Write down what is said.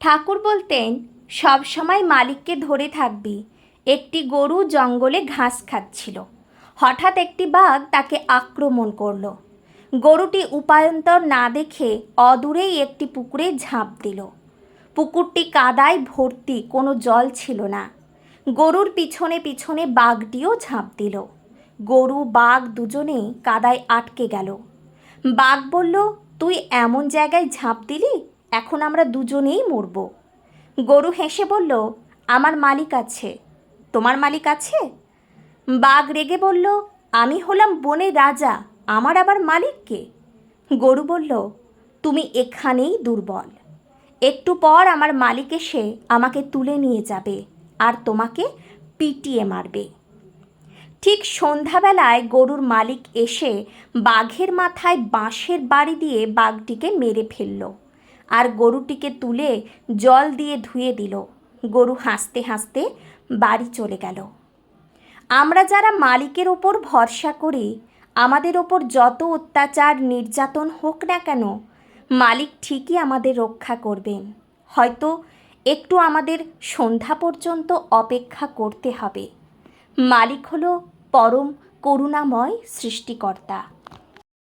ঠাকুর বলতেন, সব সময় মালিককে ধরে থাকবি। একটি গরু জঙ্গলে ঘাস খাচ্ছিল। হঠাৎ একটি বাঘ তাকে আক্রমণ করলো। গরুটি উপায়ন্তর না দেখে অদূরেই একটি পুকুরে ঝাঁপ দিল। পুকুরটি কাদায় ভর্তি, কোনো জল ছিল না। গরুর পিছনে পিছনে বাঘটিও ঝাঁপ দিল। গরু বাঘ দুজনেই কাদায় আটকে গেল। বাঘ বলল, তুই এমন জায়গায় ঝাঁপ দিলি, এখন আমরা দুজনেই মরব। গরু হেসে বলল, আমার মালিক আছে। তোমার মালিক আছে? বাঘ রেগে বলল, আমি হলাম বনের রাজা, আমার আবার মালিক কে? গরু বলল, তুমি এখানেই দুর্বল। একটু পর আমার মালিক এসে আমাকে তুলে নিয়ে যাবে আর তোমাকে পিটিয়ে মারবে। ঠিক সন্ধ্যাবেলায় গরুর মালিক এসে বাঘের মাথায় বাঁশের বাড়ি দিয়ে বাঘটিকে মেরে ফেলল আর গরুটিকে তুলে জল দিয়ে ধুয়ে দিল। গরু হাসতে হাসতে বাড়ি চলে গেল। আমরা যারা মালিকের ওপর ভরসা করি, আমাদের ওপর যত অত্যাচার নির্যাতন হোক না কেন, মালিক ঠিকই আমাদের রক্ষা করবেন। হয়তো একটু আমাদের সন্ধ্যা পর্যন্ত অপেক্ষা করতে হবে। মালিক হলো পরম করুণাময় সৃষ্টিকর্তা।